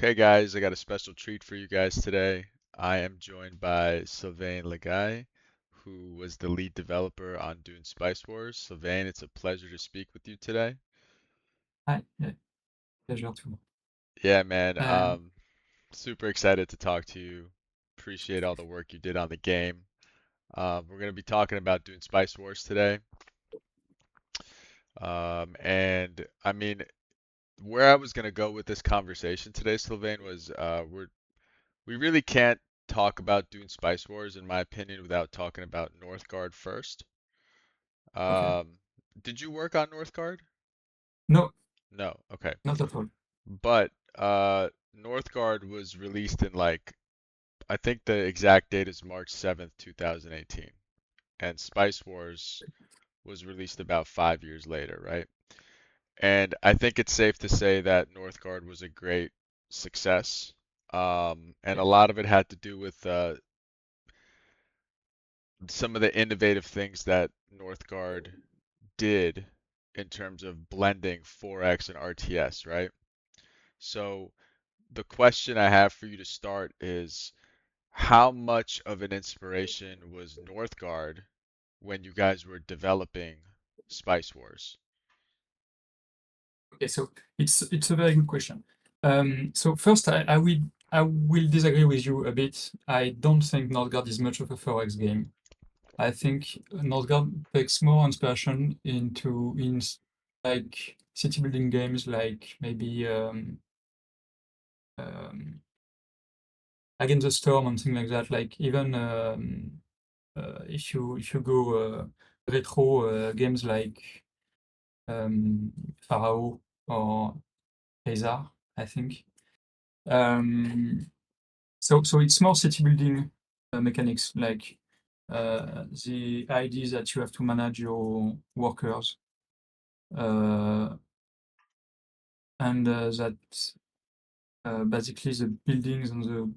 Okay, guys, I got a special treat for you guys today. I am joined by Sylvain who was the lead developer on Dune Spice Wars. Sylvain, it's a pleasure to speak with you today. Hi, yeah, pleasure too. Yeah, man, Um, super excited to talk to you. Appreciate all the work you did on the game. We're going to be talking about Dune Spice Wars today. And I mean, where I was going to go with this conversation today, Sylvain, was we really can't talk about Dune Spice Wars, in my opinion, without talking about Northgard first. okay. Um, did you work on Northgard? No, No. Okay. not at all. But Northgard was released in like I think the exact date is March 7th, 2018, and Spice Wars was released about 5 years later, right? And I think it's safe to say that Northgard was a great success. And Yeah. a lot of it had to do with some of the innovative things that Northgard did in terms of blending 4X and RTS, right? So the question I have for you to start is how much of an inspiration was Northgard when you guys were developing Spice Wars? Okay, so it's a very good question. So first, I will disagree with you a bit. I don't think Northgard is much of a 4X game. I think Northgard takes more inspiration like city building games, like maybe um, Against the Storm and things like that. Like even if you go retro games like Pharaoh or Caesar, I think. Um, so it's more city building mechanics, like the idea that you have to manage your workers, uh, and that basically the buildings and the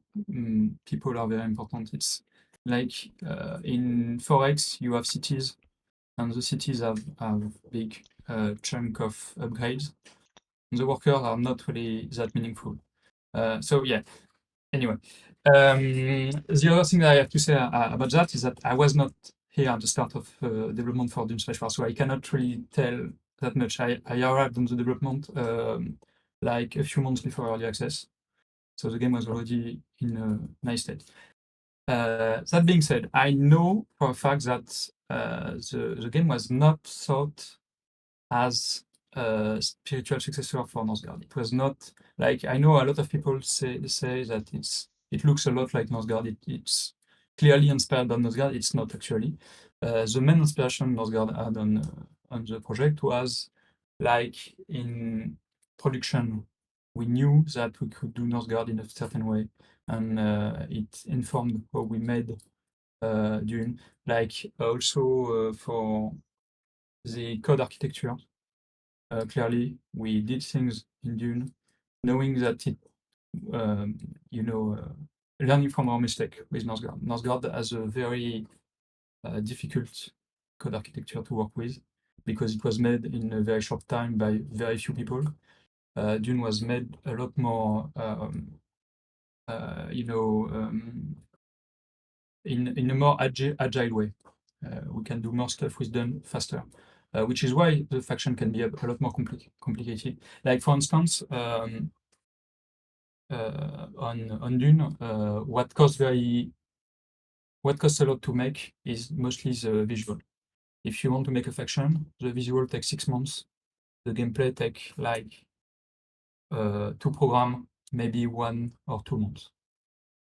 people are very important. It's like in 4X, you have cities, and the cities have big chunk of upgrades. And the workers are not really that meaningful. So yeah. Anyway, the other thing that I have to say about that is that I was not here at the start of development for Dune Space Force, so I cannot really tell that much. I arrived on the development like a few months before early access, so the game was already in a nice state. That being said, I know for a fact that the game was not thought as a spiritual successor for Northgard. It was not like I know a lot of people say that it looks a lot like Northgard. It's clearly inspired by Northgard. It's not actually. The main inspiration Northgard had on the project was like in production. We knew that we could do Northgard in a certain way, and it informed how we made Dune. Like also for the code architecture. Clearly, we did things in Dune, knowing that um, you know, learning from our mistake with Northgard. Northgard has a very difficult code architecture to work with because it was made in a very short time by very few people. Dune was made a lot more, you know, in a more agile way. We can do more stuff with Dune faster. Which is why the faction can be a lot more complicated. Like for instance, on Dune, what costs a lot to make is mostly the visual. If you want to make a faction, the visual takes 6 months. The gameplay take like two program, maybe 1 or 2 months.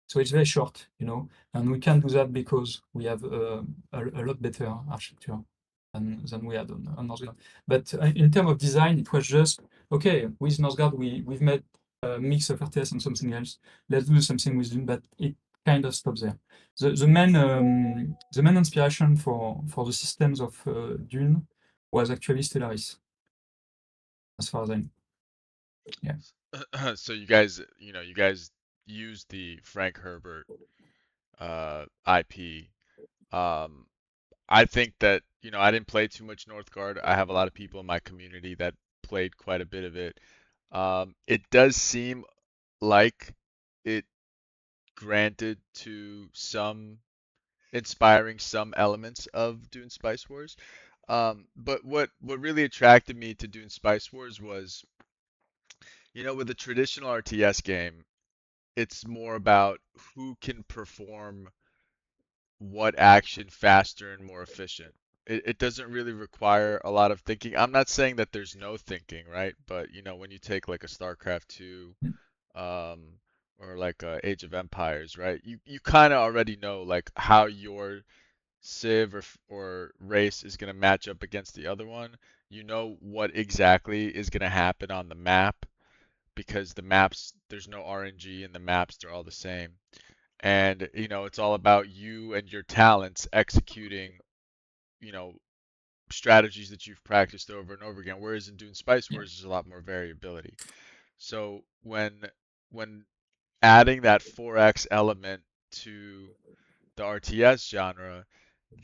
So it's very short, and we can do that because we have a lot better architecture than we had on Northgard. But in terms of design, it was just okay. With Northgard, we've made a mix of RTS and something else. Let's do something with Dune, but it kind of stops there. The main inspiration for the systems of Dune was actually Stellaris, as far as I know. Yeah. So you guys used the Frank Herbert IP. Um, I think that, I didn't play too much Northgard. I have a lot of people in my community that played quite a bit of it. It does seem like it granted to some inspiring some elements of Dune Spice Wars. But what really attracted me to Dune Spice Wars was, with a traditional RTS game, it's more about who can perform what action faster and more efficient. It doesn't really require a lot of thinking. I'm not saying that there's no thinking, right? But when you take like a StarCraft 2, um, or like Age of Empires, right? You kind of already know like how your civ or race is going to match up against the other one. You know what exactly is going to happen on the map because the maps, there's no RNG in the maps, they're all the same. And it's all about you and your talents executing, you know, strategies that you've practiced over and over again. Whereas in Dune Spice Yeah. Wars, there's a lot more variability. So when adding that 4X element to the RTS genre,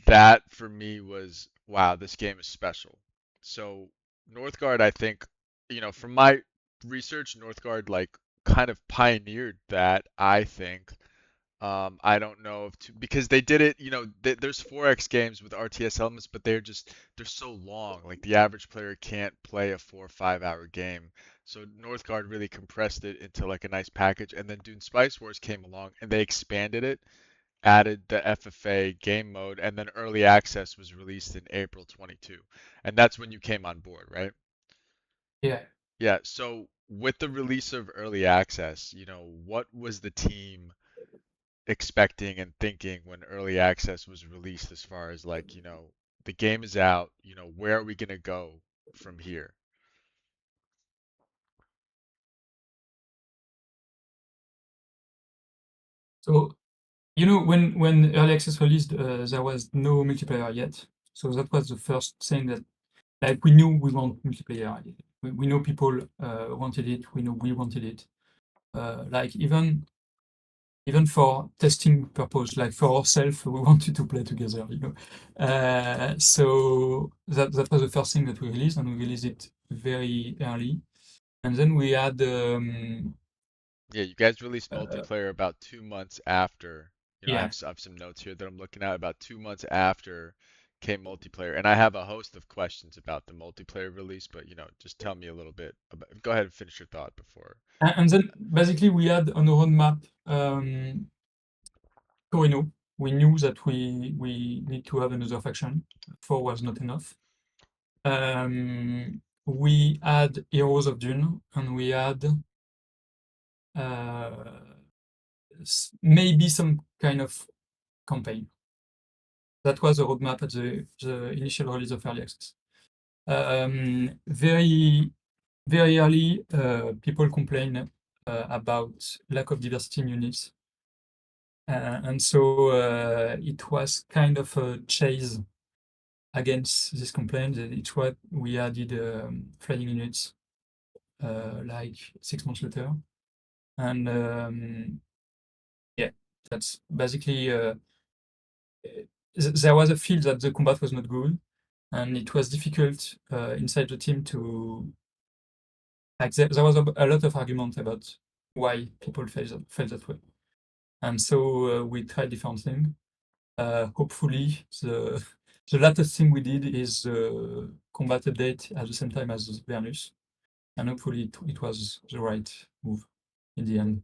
that for me was, wow, this game is special. So Northgard, I think, from my research, Northgard like kind of pioneered that, I think. I don't know if because they did it, there's 4X games with RTS elements, but they're so long. Like the average player can't play a 4 or 5 hour game. So Northgard really compressed it into like a nice package, and then Dune Spice Wars came along and they expanded it, added the FFA game mode, and then early access was released in April 22. And that's when you came on board, right? Yeah. Yeah, so with the release of early access, what was the team expecting and thinking when early access was released as far as like, the game is out, where are we going to go from here? So when early access released, there was no multiplayer yet. So that was the first thing that, like, we knew we want multiplayer. We know people wanted it. We know we wanted it. Like, even for testing purpose, like for ourselves, we wanted to play together. So that was the first thing that we released, and we released it very early. And then we had Yeah, you guys released uh, multiplayer about 2 months after. I have yeah. I have some notes here that I'm looking at. About 2 months after came multiplayer, and I have a host of questions about the multiplayer release. But just tell me a little bit about. Go ahead and finish your thought before. And then basically we had on the roadmap Torino. We knew that we need to have another faction. Four was not enough. We had Heroes of Dune, and we had uh, maybe some kind of campaign. That was the roadmap at the initial release of early access. Very very early, people complain about lack of diversity in units. And so it was kind of a chase against this complaint. It's what we added flying units like 6 months later. And yeah, that's basically there was a feel that the combat was not good, and it was difficult inside the team to like there was a lot of argument about why people felt that way. And so we tried different things. Hopefully, the latest thing we did is combat update at the same time as Vernus, and hopefully it was the right move in the end.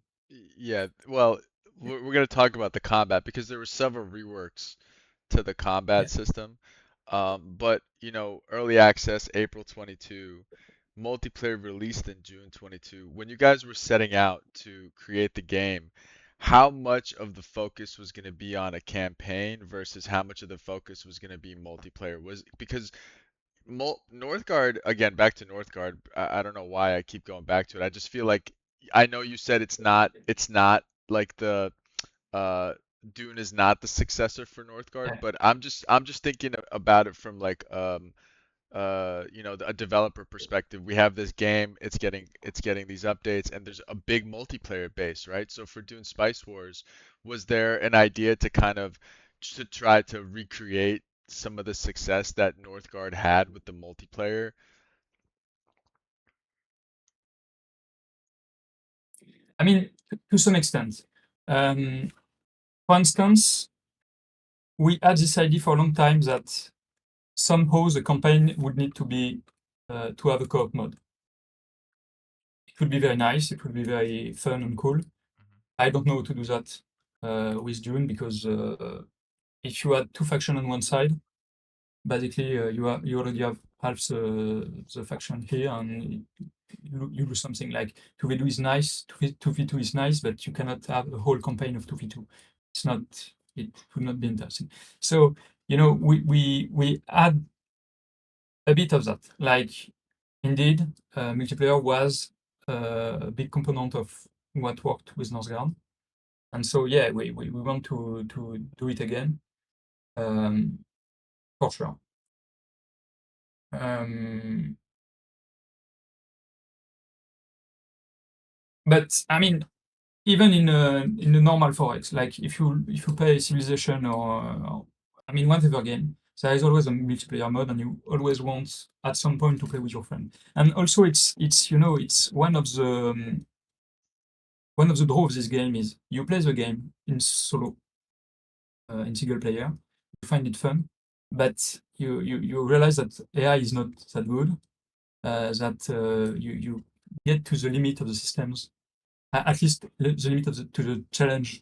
Yeah, well, we're going to talk about the combat because there were several reworks to the Yeah. combat system. But early access April 22, multiplayer released in June 22. When you guys were setting out to create the game, how much of the focus was going to be on a campaign versus how much of the focus was going to be multiplayer? Was because Northgard, again, back to Northgard. I don't know why I keep going back to it. I just feel like I know you said it's not like the uh Dune is not the successor for Northgard, Yeah. but I'm just thinking about it from like a developer perspective. We have this game, it's getting these updates, and there's a big multiplayer base, right? So for Dune Spice Wars, was there an idea to kind of to try to recreate some of the success that Northgard had with the multiplayer? I mean, to some extent. Um, for instance, we had this idea for a long time that somehow the campaign would need to be to have a co-op mode. It would be very nice. It would be very fun and cool. I don't know how to do that with Dune because if you had two factions on one side, basically you already have half the faction here, and you do something like 2v2 is nice, 2v2 is nice, but you cannot have a whole campaign of 2v2. It's not, it would not be interesting. So, we add a bit of that. Like, indeed, multiplayer was a big component of what worked with Northgard. And so, yeah, we want to do it again, um, for sure. Um, but I mean, even in a normal forex, like if you play Civilization or I mean whatever game, there is always a multiplayer mode, and you always want at some point to play with your friend. And also, it's one of the draw of this game is you play the game in solo, in single player, you find it fun, but you realize that AI is not that good, that you get to the limit of the systems, at least the limit to the challenge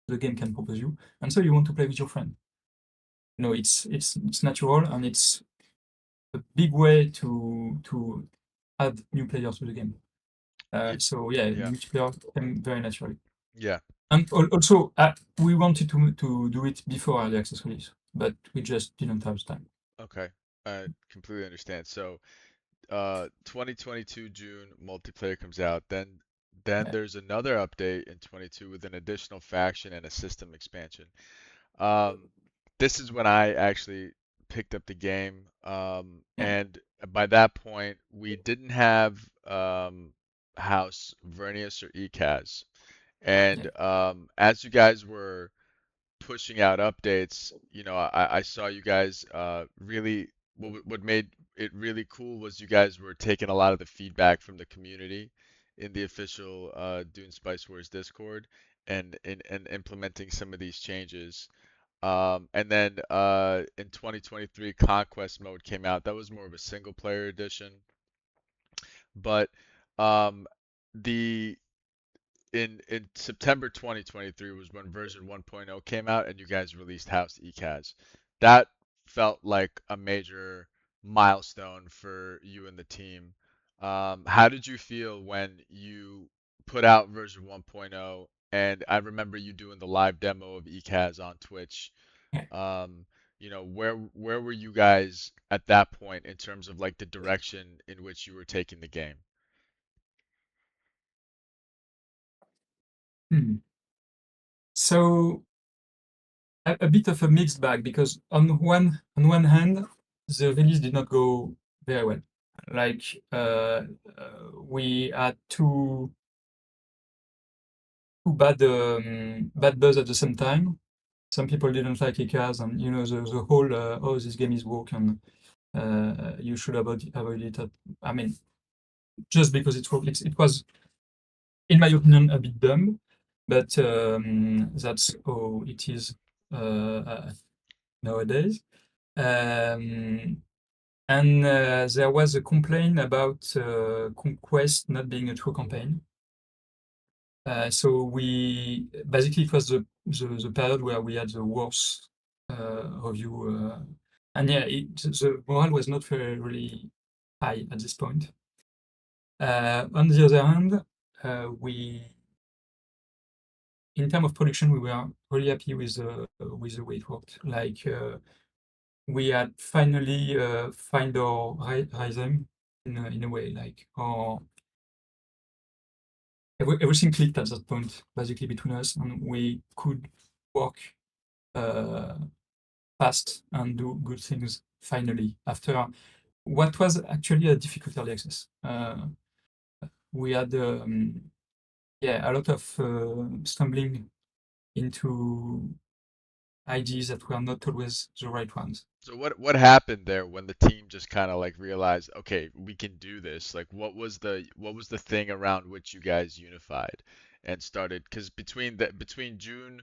the game can propose you, and so you want to play with your friend. It's natural, and it's a big way to add new players to the game. Ye- So yeah, Yeah, multiplayer came very naturally. yeah, And also, we wanted to do it before early access release, but we just didn't have the time. okay. I completely understand. So, 2022 June multiplayer comes out. Then Yeah, there's another update in 22 with an additional faction and a system expansion. Um, this is when I actually picked up the game, yeah, and by that point we didn't have House Vernius or ECAS. yeah. And as you guys were pushing out updates, I saw you guys really what made it really cool was you guys were taking a lot of the feedback from the community in the official Dune Spice Wars Discord and implementing some of these changes. And then in 2023, Conquest Mode came out. That was more of a single player edition, but um, the in September 2023 was when version 1.0 came out and you guys released House ECAS. That felt like a major milestone for you and the team. How did you feel when you put out version 1.0? And I remember you doing the live demo of ECAS on Twitch. Yeah. Um, where were you guys at that point in terms of like the direction in which you were taking the game? Hmm. So a bit of a mixed bag because on one hand, the release did not go very well. Like we had two bad buzz at the same time. Some people didn't like Icaz, and the whole oh, this game is broken. You should avoid it. I mean, just because it was, in my opinion, a bit dumb, but that's how it is nowadays. Um, and there was a complaint about Conquest not being a true campaign. So we basically, it was the period where we had the worst review, and yeah, the morale was not very really high at this point. On the other hand, we in terms of production, we were really happy with the way it worked. Like we had finally find our rhythm in a way, like everything clicked at that point, basically between us, and we could work uh, fast and do good things finally after what was actually a difficult early access. We had yeah, a lot of stumbling into ideas that were not always the right ones. So what happened there when the team just kind of like realized, okay, we can do this? Like what was the thing around which you guys unified? and started because between June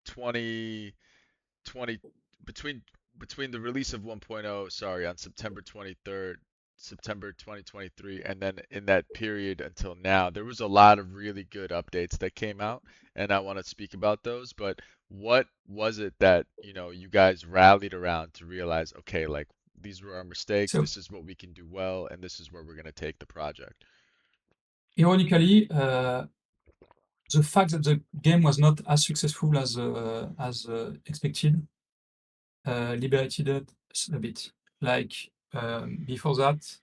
2020 between between the release of 1.0, sorry, on September 23rd, September 2023, and then in that period until now, there was a lot of really good updates that came out, and I want to speak about those. But what was it that, you guys rallied around to realize, okay, like these were our mistakes, So this is what we can do well, and this is where we're going to take the project? ironically, the fact that the game was not as successful as expected liberated us a bit. Like before that,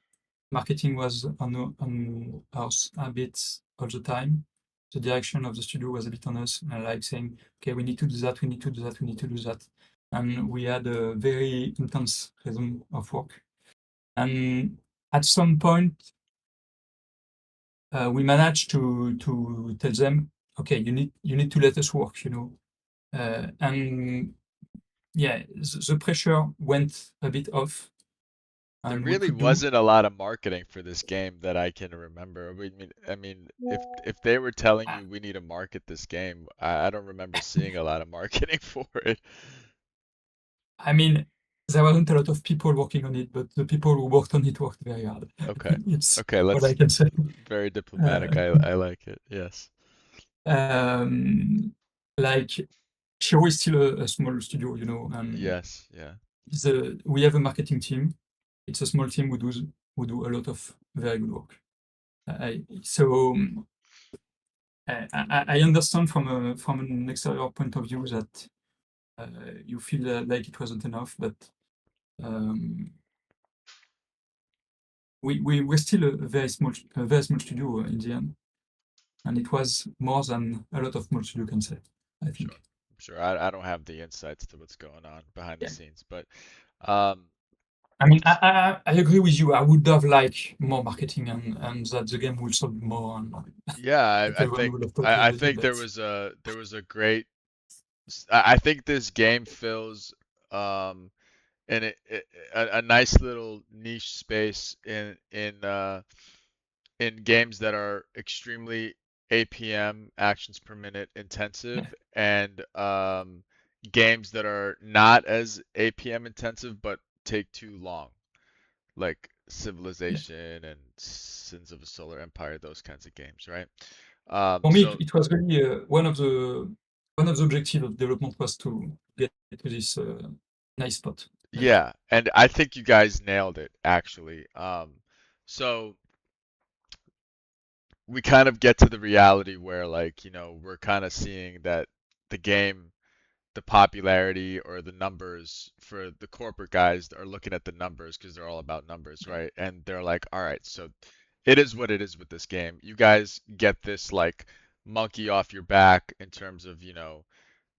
marketing was on us a bit all the time. The direction of the studio was a bit on us, like saying, "Okay, we need to do that, we need to do that, we need to do that," and we had a very intense rhythm of work. And at some point, we managed to tell them, "Okay, you need to let us work," and yeah, the pressure went a bit off, There and we really could do. wasn't a lot of marketing for this game that I can remember. I mean, if they were telling I you we need to market this game, I don't remember seeing a lot of marketing for it. I mean, there wasn't a lot of people working on it, but the people who worked on it worked very hard. Okay. It's Okay, what I let's can say. very Uh, diplomatic. I like it. Yes. um, like, Shiro is still a small studio, and Yes, yeah. we have a marketing team. It's a small team who do a lot of very good work. So I understand from an exterior point of view that you feel like it wasn't enough, but um, we're still a very small studio in the end, and it was more than a lot of small studio can say, I Sure. think. Sure. I don't have the insights to what's going on behind the Yeah. scenes, but um I mean, s- I agree with you. I would have like more marketing and that the game will sell more and yeah, that I everyone think would have talked I about it, think but there was a great I think this game fills um a nice little niche space in games that are extremely APM, actions per minute, yeah, intensive, and games that are not as APM intensive but take too long, like yeah. Civilization and Sins of a Solar Empire, those kinds of games, right? For me, So it was really one of the objectives of development was to get to this nice spot. Like, yeah, and I think you guys nailed it actually. So we kind of get to the reality where, like, we're kind of seeing that the game, the popularity or the numbers for the corporate guys are looking at the numbers because they're all about numbers, right? And they're like, all right, so it is what it is with this game. You guys get this like monkey off your back in terms of,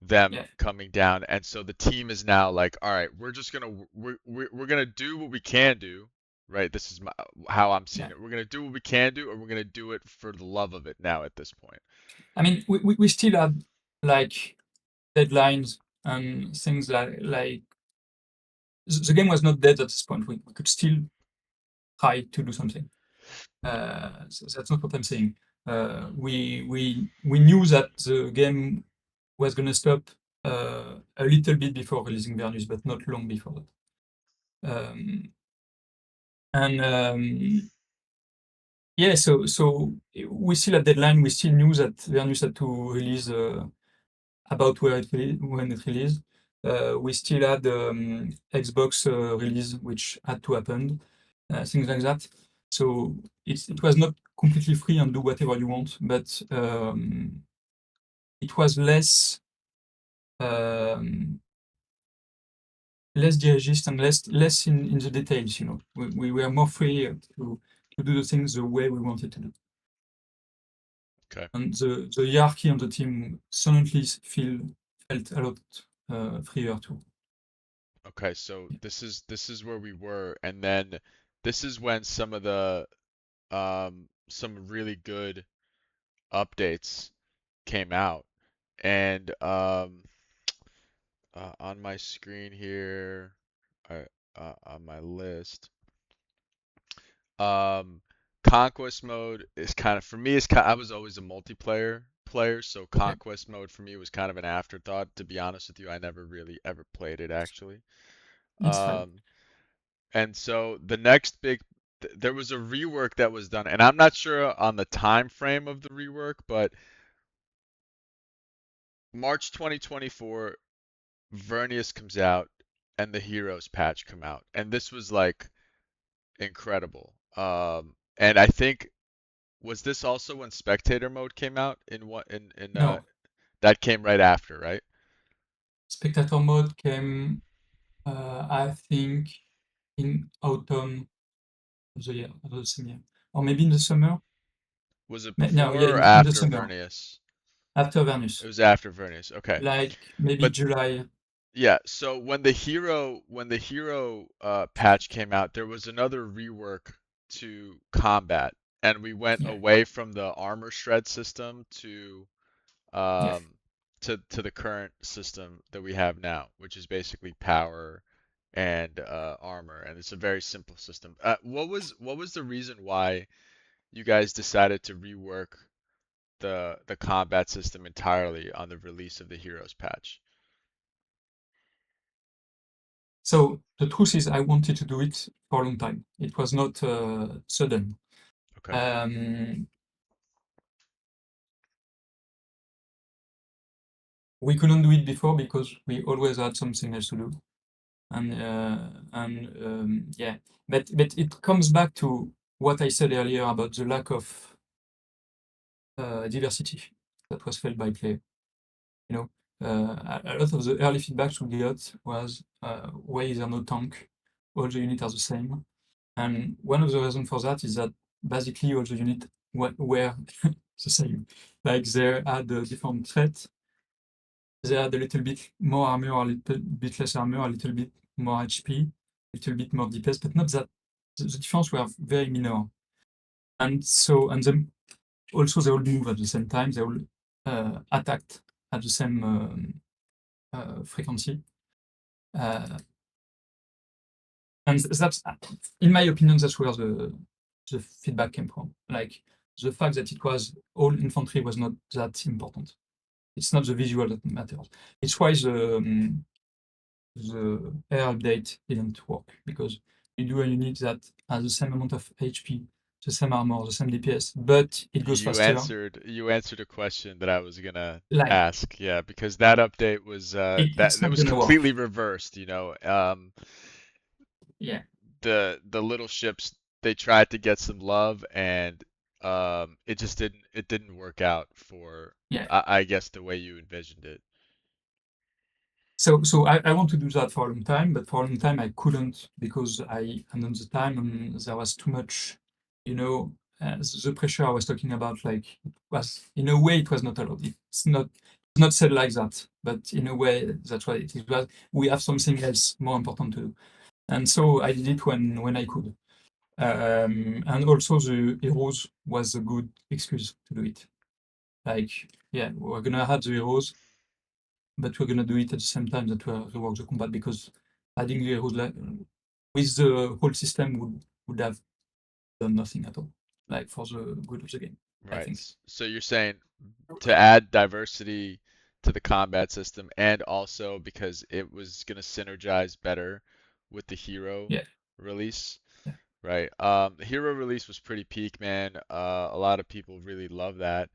them yeah, coming down. And so the team is now like, all right, we're just gonna we're gonna do what we can do, right? This is how I'm seeing yeah. it. We're gonna do what we can do, or we're gonna do it for the love of it now at this point. I mean, we still had like deadlines and things like the game was not dead at this point. We could still try to do something. So that's not what I'm saying. We knew that the game was going to stop a little bit before releasing Vernus, but not long before that. And yeah, so we still had deadline. We still knew that Vernus had to release about when it released. We still had Xbox release, which had to happen, things like that. So it was not completely free and do whatever you want, but it was um, less dirigist and less in the details. We were more free to do the things the way we wanted to do, Okay. and the hierarchy on the team suddenly felt a lot freer too. Okay, so this is where we were, and then this is when some really good updates came out. And on my screen here, I on my list, um, conquest mode is kind of for me. I was always a multiplayer player, so Yeah, conquest mode for me was kind of an afterthought. To be honest with you, I never really ever played it actually. it's fine. Um, and so the next big, there was a rework that was done, and I'm not sure on the time frame of the rework, but March 2024, Vernius comes out, and the Heroes patch come out, and this was like incredible. And I think was this also when spectator mode came out in what in No, that came right after, right? spectator mode came, I think, in autumn of the year, of the same year, or maybe in the summer. Was it No, yeah, before or in the after summer Vernius? after It Venus, was after Vernius. Okay. like maybe But July. yeah, so when the hero patch came out, there was another rework to combat, and we went Yeah, away from the armor shred system yeah. um to the current system that we have now, which is basically power and armor, and it's a very simple system. What was the reason why you guys decided to rework the combat system entirely on the release of the Heroes patch? So the truth is, I wanted to do it for a long time. It was not sudden. Okay. Um, we couldn't do it before because we always had something else to do, and yeah. But it comes back to what I said earlier about the lack of diversity that was felt by players. You know, a lot of the early feedbacks we got was, why is there no tank? All the units are the same. And one of the reasons for that is that basically all the units were the same. Like they had a different threat, they had a little bit more armor, a little bit less armor, a little bit more HP, a little bit more DPS, but not that. The difference were very minor. And so, and then also they all move at the same time, they all attacked at the same frequency. Uh, and that's, in my opinion, that's where the feedback came from. Like the fact that it was all infantry was not that important. It's not the visual that matters. It's why the air update didn't work, because you do a unit that has the same amount of HP, the same armor, the same DPS, but it goes You faster. answered you answered a question that I was gonna Like ask. Yeah, because that update was that it's that not was gonna work. completely reversed, you know. Yeah, The little ships, they tried to get some love, and it didn't work out for yeah. I guess the way you envisioned it. So I want to do that for a long time, but for a long time I couldn't because I and at the time there was too much, you know, the pressure I was talking about. Like it was in a way it was not allowed. It's not said like that, but in a way that's what it is. But we have something else more important to do, and so I did it when I could. And also the heroes was a good excuse to do it. Like yeah, we're gonna have the heroes, but we're gonna do it at the same time that we rework the combat, because adding the heroes with the whole system would have done nothing at all, like for the good of the game, I Right. think. So you're saying to add diversity to the combat system, and also because it was gonna synergize better with the hero Yeah, release. yeah, Right. The hero release was pretty peak, man. A lot of people really love that.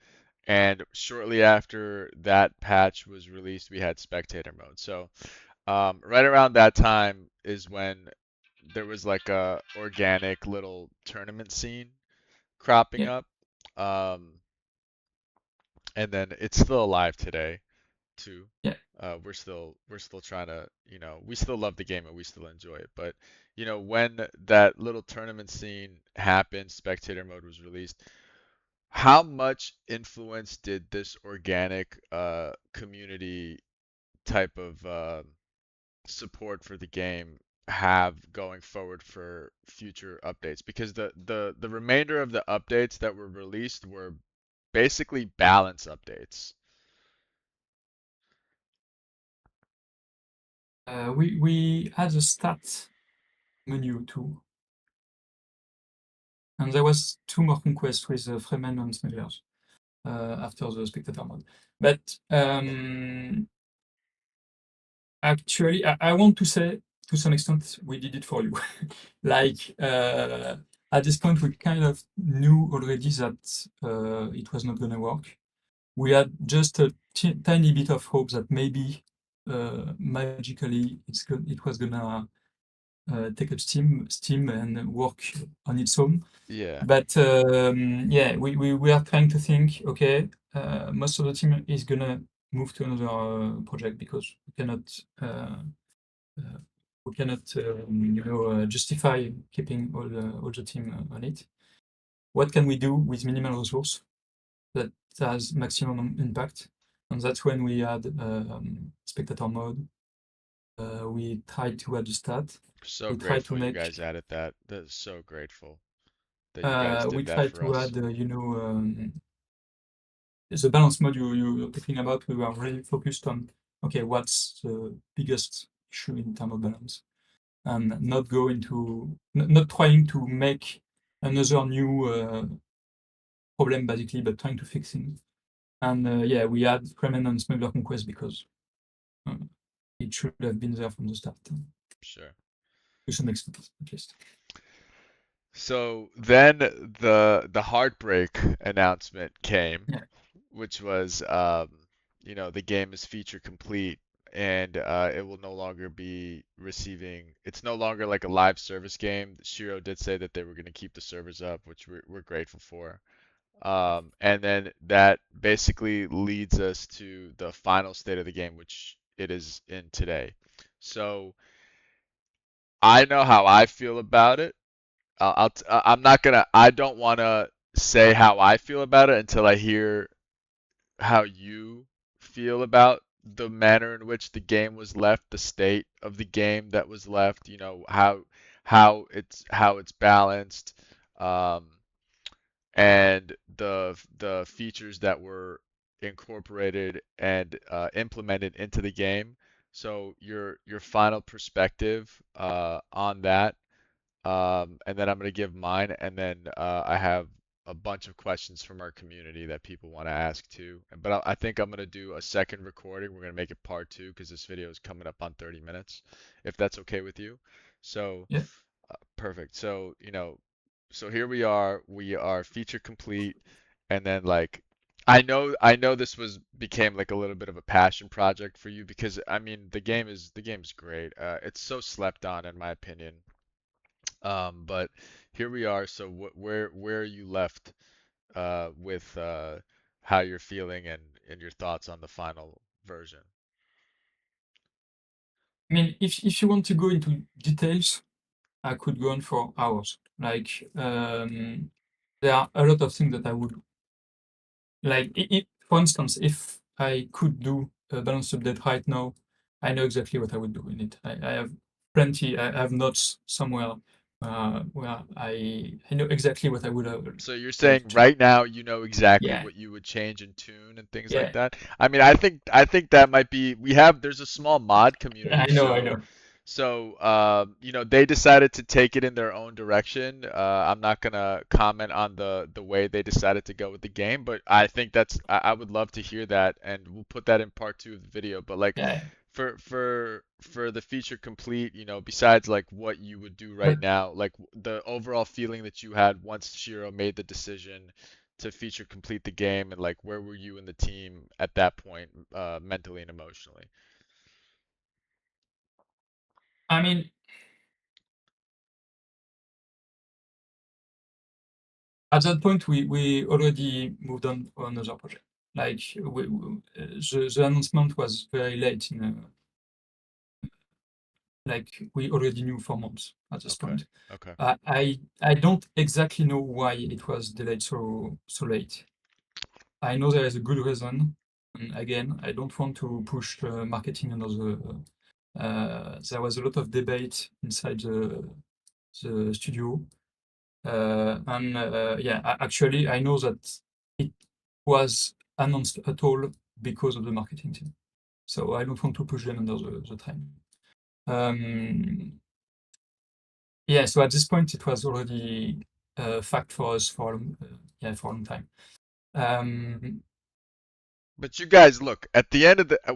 And shortly after that patch was released, we had spectator mode. So, right around that time is when there was like a organic little tournament scene cropping yeah, up. Um, and then it's still alive today too. yeah. We're still trying to, we still love the game and we still enjoy it. But, when that little tournament scene happened, spectator mode was released. How much influence did this organic community type of support for the game have going forward for future updates? Because the remainder of the updates that were released were basically balance updates. We had a stat menu too, and there was two more conquests with Fremen and Smugglers. after the spectator mode. But actually, I want to say to some extent we did it for you. Like at this point, we kind of knew already that it was not going to work. We had just a tiny bit of hope that maybe magically it was gonna take up steam and work on its own. Yeah, But yeah, we are trying to think, okay, most of the team is gonna move to another project because uh, we cannot justify keeping all the team on it. What can we do with minimal resource that has maximum impact? And that's when we add spectator mode. We try to adjust that. so We try to grateful you make guys added that. That's so grateful that you guys we did that try for to us. add the balance mode you're talking about. We were really focused on okay, what's the biggest issue in terms of balance, and not go into not trying to make another new problem basically, but trying to fix it. And yeah, we had Fremen and Smuggler Conquest because uh, it should have been there from the start, Sure. to some extent at least. So then the heartbreak announcement came, Yeah. which was the game is feature complete and it will no longer be receiving. It's no longer like a live service game. Shiro did say that they were going to keep the servers up, which we're grateful for. And then that basically leads us to the final state of the game, which it is in today. So I know how I feel about it. I'm not gonna. I don't want to say how I feel about it until I hear how you feel about the manner in which the game was left, the state of the game that was left. How it's balanced. Um, and the features that were incorporated and implemented into the game. So your final perspective on that, and then I'm gonna give mine, and then I have a bunch of questions from our community that people want to ask too. But I think I'm gonna do a second recording. We're gonna make it part two because this video is coming up on 30 minutes, if that's okay with you. So Yeah. perfect. So here we are. We are feature complete, and then like I know this was became like a little bit of a passion project for you because I mean the game's great. It's so slept on in my opinion. But here we are. So where are you left with how you're feeling and your thoughts on the final version? I mean, if you want to go into details, I could go on for hours. Like, there are a lot of things that I would like. For instance, if I could do a balance update right now, I know exactly what I would do in it. I have plenty. I have notes somewhere where I know exactly what I would have So you're like saying to. right now you know exactly Yeah, what you would change in tune and things like yeah. that. I mean, I think that might be there's a small mod community, I know, I so know. they decided to take it in their own direction. I'm not gonna comment on the way they decided to go with the game, but I think I would love to hear that, and we'll put that in part two of the video. But like Yeah, for the feature complete, besides like what you would do right but now, like the overall feeling that you had once Shiro made the decision to feature complete the game, and like where were you and the team at that point, mentally and emotionally? I mean, at that point, we already moved on to another project. Like the announcement was very late in like we already knew for months at this Okay. point. Okay. I don't exactly know why it was delayed so late. I know there is a good reason. And again, I don't want to push marketing under the. There was a lot of debate inside the studio. And yeah, actually, I know that it was announced at all because of the marketing team. So I don't want to push them under the time. Um, yeah, so at this point, it was already a fact for us for yeah, for a long time. Um, But you guys, look, at the end of the I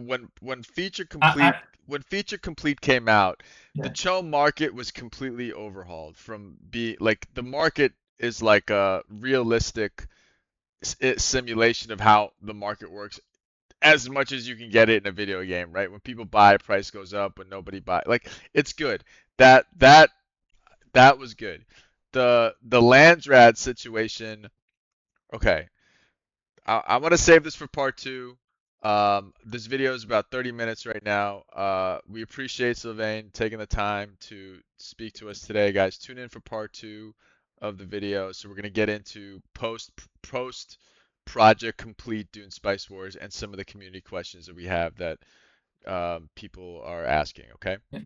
when feature complete came out, the yeah, Cho market was completely overhauled from be like the market is like a realistic simulation of how the market works as much as you can get it in a video game, right? When people buy, price goes up. When nobody buy, like it's good. That was good. The Landsrad situation, okay. I'm gonna save this for part two. This video is about 30 minutes right now. We appreciate Sylvain taking the time to speak to us today, guys. Tune in for part two of the video. So we're gonna get into post project complete Dune Spice Wars and some of the community questions that we have that people are asking. Okay. yeah.